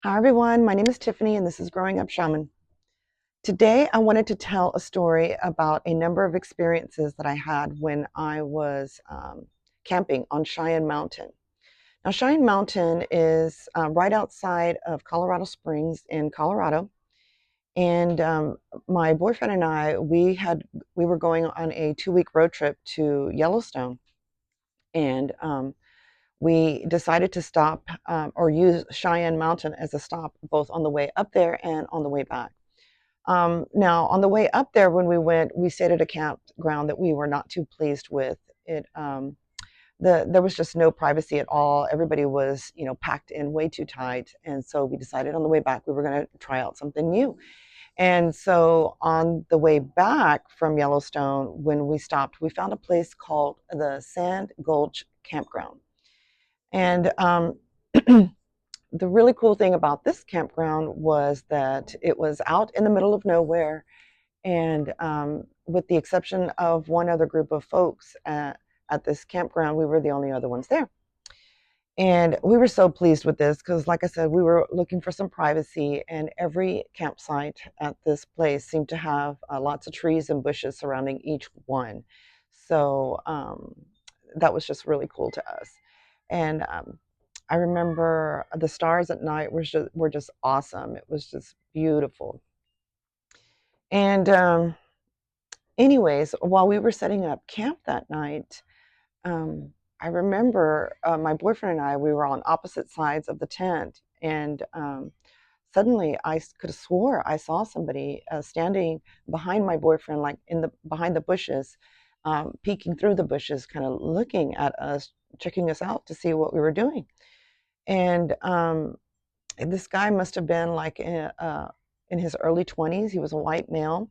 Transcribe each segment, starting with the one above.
Hi everyone, my name is Tiffany and this is Growing Up Shaman. Today I wanted to tell a story about a number of experiences that I had when I was camping on Cheyenne Mountain. Now Cheyenne Mountain is right outside of Colorado Springs in Colorado, and my boyfriend and I, we were going on a 2-week road trip to Yellowstone, and we decided to stop or use Cheyenne Mountain as a stop both on the way up there and on the way back. Now, on the way up there, when we went, we stayed at a campground that we were not too pleased with. There was just no privacy at all. Everybody was, packed in way too tight, and so we decided on the way back we were going to try out something new. And so on the way back from Yellowstone, when we stopped, we found a place called the Sand Gulch campground. And the really cool thing about this campground was that it was out in the middle of nowhere, and with the exception of one other group of folks at this campground, we were the only other ones there. And we were so pleased with this because, like I said, we were looking for some privacy, and every campsite at this place seemed to have lots of trees and bushes surrounding each one. So that was just really cool to us. And I remember the stars at night were just awesome. It was just beautiful. And anyways, while we were setting up camp that night, I remember my boyfriend and I, we were on opposite sides of the tent, and suddenly I could have swore I saw somebody standing behind my boyfriend, like behind the bushes, peeking through the bushes, kind of looking at us, checking us out to see what we were doing. And this guy must have been like in his early 20s. He was a white male,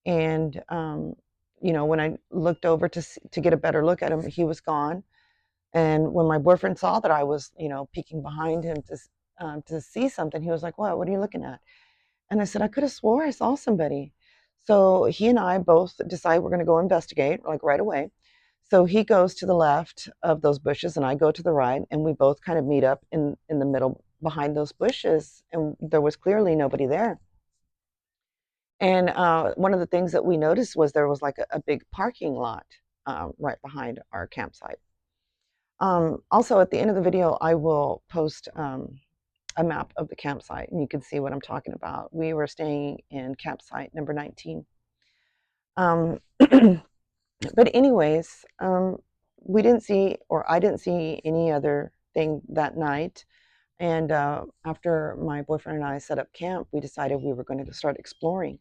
and when I looked over to get a better look at him, he was gone. And when my boyfriend saw that I was, peeking behind him to see something, he was like, "What? What are you looking at?" And I said, "I could have swore I saw somebody." So he and I both decide we're going to go investigate, like right away. So he goes to the left of those bushes, and I go to the right, and we both kind of meet up in the middle behind those bushes, and there was clearly nobody there. And one of the things that we noticed was there was like a big parking lot right behind our campsite. Also, at the end of the video, I will post a map of the campsite, and you can see what I'm talking about. We were staying in campsite number 19. But anyways, we didn't see, or I didn't see any other thing that night. And after my boyfriend and I set up camp, we decided we were going to start exploring.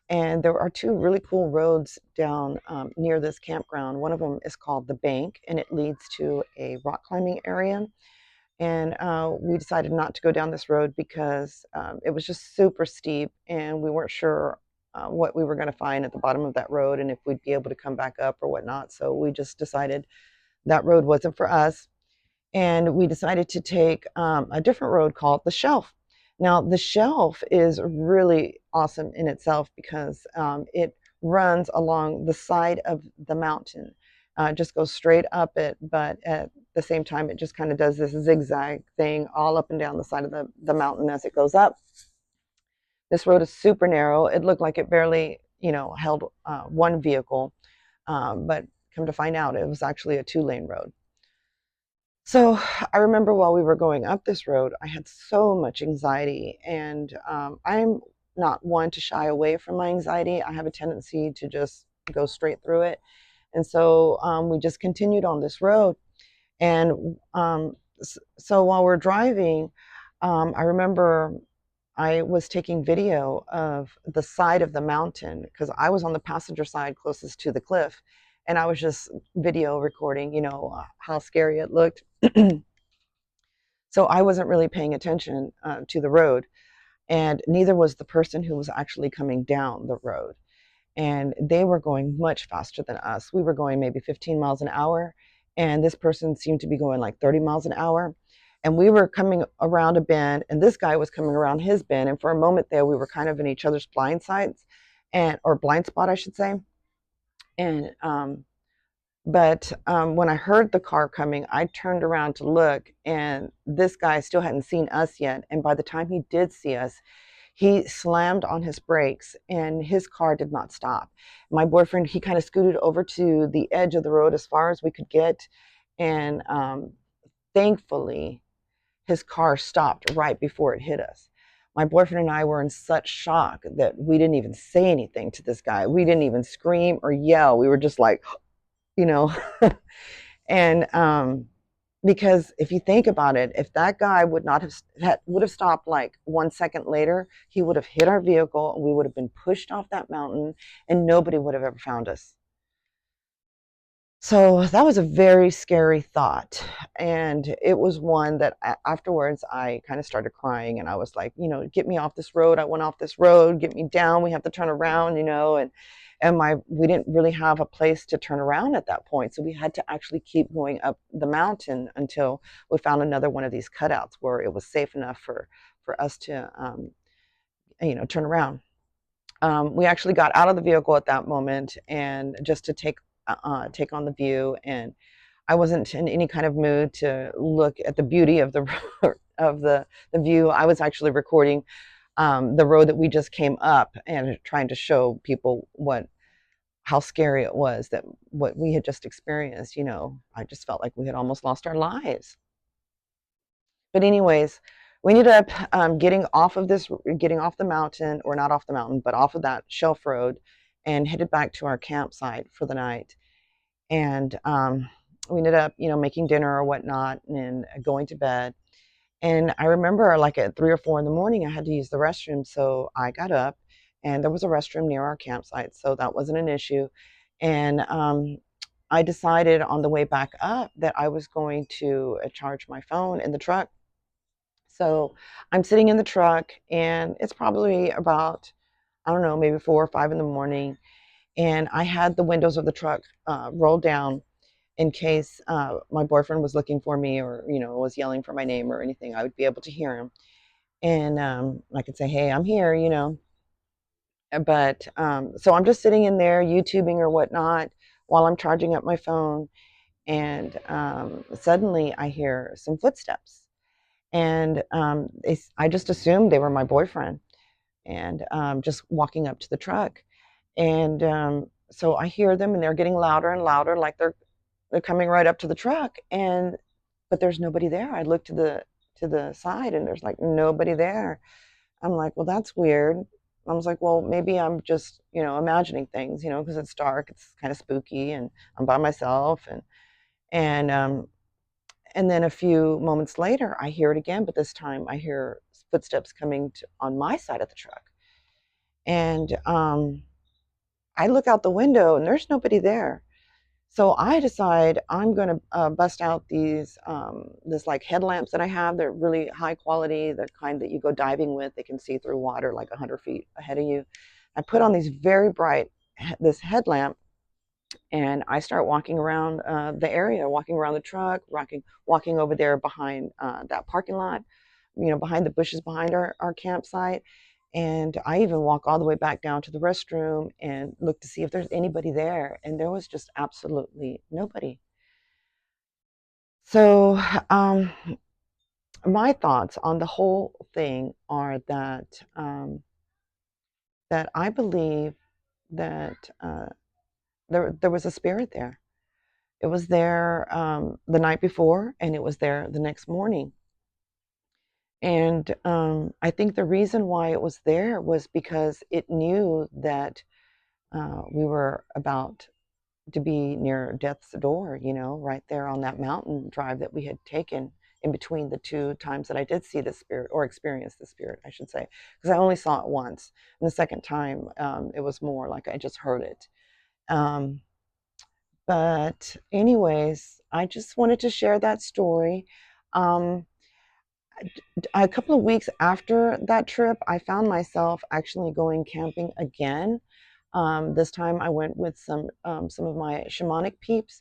And there are two really cool roads down near this campground. One of them is called the Bank, and it leads to a rock climbing area. And we decided not to go down this road because it was just super steep, and we weren't sure what we were going to find at the bottom of that road and if we'd be able to come back up or whatnot. So we just decided that road wasn't for us, and we decided to take a different road called the Shelf. Now, the Shelf is really awesome in itself because it runs along the side of the mountain. It just goes straight up it, but at the same time, it just kind of does this zigzag thing all up and down the side of the mountain as it goes up. This road is super narrow. It looked like it barely, held one vehicle, but come to find out, it was actually a 2-lane road. So I remember while we were going up this road, I had so much anxiety, and I'm not one to shy away from my anxiety. I have a tendency to just go straight through it. And so we just continued on this road. And so while we're driving, I remember I was taking video of the side of the mountain because I was on the passenger side closest to the cliff. And I was just video recording, how scary it looked. So I wasn't really paying attention to the road, and neither was the person who was actually coming down the road. And they were going much faster than us. We were going maybe 15 miles an hour, and this person seemed to be going like 30 miles an hour. And we were coming around a bend, and this guy was coming around his bend. And for a moment there, we were kind of in each other's blind sides, or blind spot, I should say. And But when I heard the car coming, I turned around to look, and this guy still hadn't seen us yet. And by the time he did see us, he slammed on his brakes and his car did not stop. My boyfriend, he kind of scooted over to the edge of the road as far as we could get. And thankfully, his car stopped right before it hit us. My boyfriend and I were in such shock that we didn't even say anything to this guy. We didn't even scream or yell. We were just like, you know, and because if you think about it, if that guy would not have stopped like 1 second later, he would have hit our vehicle and we would have been pushed off that mountain and nobody would have ever found us. So that was a very scary thought. And it was one that afterwards I kind of started crying and I was like, get me off this road. I went off this road, get me down. We have to turn around, and we didn't really have a place to turn around at that point. So we had to actually keep going up the mountain until we found another one of these cutouts where it was safe enough for us to, turn around. We actually got out of the vehicle at that moment and just to take on the view. And I wasn't in any kind of mood to look at the beauty of the of the view. I was actually recording the road that we just came up and trying to show people how scary it was, that what we had just experienced. I just felt like we had almost lost our lives. But anyways, we ended up getting off the mountain, or not off the mountain, but off of that shelf road, and headed back to our campsite for the night. And we ended up, making dinner or whatnot, and going to bed. And I remember, like at 3 or 4 in the morning, I had to use the restroom, so I got up, and there was a restroom near our campsite, so that wasn't an issue. And I decided on the way back up that I was going to charge my phone in the truck. So I'm sitting in the truck, and it's probably about, I don't know, maybe 4 or 5 in the morning, and I had the windows of the truck rolled down in case my boyfriend was looking for me, or was yelling for my name or anything. I would be able to hear him, and I could say, "Hey, I'm here," But so I'm just sitting in there YouTubing or whatnot while I'm charging up my phone, and suddenly I hear some footsteps, and I just assumed they were my boyfriend, and just walking up to the truck. And so I hear them, and they're getting louder and louder, like they're coming right up to the truck, and but there's nobody there. I look to the side, and there's like nobody there. I'm like, well, that's weird. I was like, well, maybe I'm just, imagining things, because it's dark, it's kind of spooky, and I'm by myself, and and then a few moments later, I hear it again, but this time I hear footsteps coming on my side of the truck, and I look out the window, and there's nobody there. So I decide I'm going to bust out this like headlamps that I have. They're really high quality, the kind that you go diving with. They can see through water like 100 feet ahead of you. I put on these very bright this headlamp, and I start walking around the area, walking around the truck, walking over there behind that parking lot, behind the bushes behind our campsite. And I even walk all the way back down to the restroom and look to see if there's anybody there. And there was just absolutely nobody. So, my thoughts on the whole thing are that I believe that there was a spirit there. It was there the night before, and it was there the next morning. And I think the reason why it was there was because it knew that we were about to be near death's door, right there on that mountain drive that we had taken in between the two times that I did see the spirit, or experience the spirit, I should say, because I only saw it once. And the second time, it was more like I just heard it. Um, but, anyways, I just wanted to share that story. Um, a couple of weeks after that trip, I found myself actually going camping again. This time I went with some of my shamanic peeps.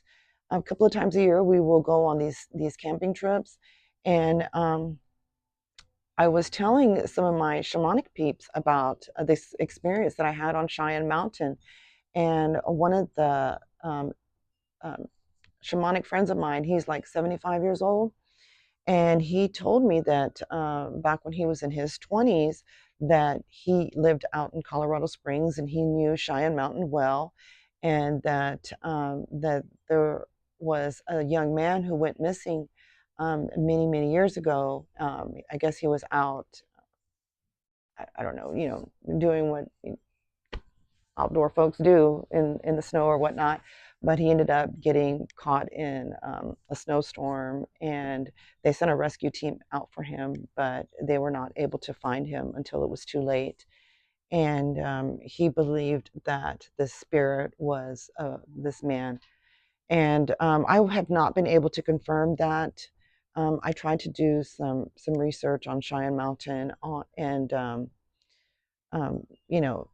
A couple of times a year, we will go on these camping trips, and I was telling some of my shamanic peeps about this experience that I had on Cheyenne Mountain, and one of the shamanic friends of mine. He's like 75 years old. And he told me that back when he was in his 20s, that he lived out in Colorado Springs and he knew Cheyenne Mountain well, and that there was a young man who went missing many, many years ago. I guess he was out, I don't know, doing what outdoor folks do in the snow or whatnot. But he ended up getting caught in a snowstorm, and they sent a rescue team out for him, but they were not able to find him until it was too late. And he believed that the spirit was this man. And I have not been able to confirm that. I tried to do some research on Cheyenne Mountain and you know,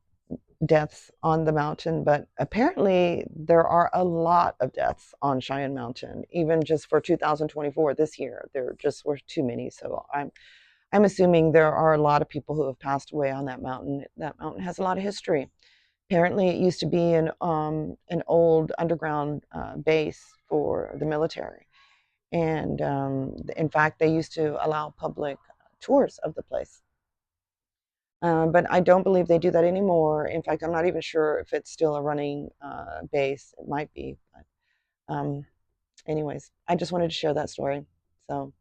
deaths on the mountain, but apparently there are a lot of deaths on Cheyenne Mountain, even just for 2024 this year. There just were too many. So I'm assuming there are a lot of people who have passed away on that mountain. That mountain has a lot of history. Apparently, it used to be an old underground base for the military, and in fact, they used to allow public tours of the place. But I don't believe they do that anymore. In fact, I'm not even sure if it's still a running base. It might be. But anyways, I just wanted to share that story. So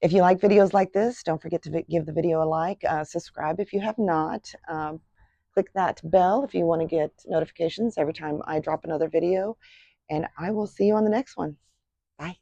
if you like videos like this, don't forget to give the video a like. Subscribe if you have not. Click that bell if you want to get notifications every time I drop another video. And I will see you on the next one. Bye.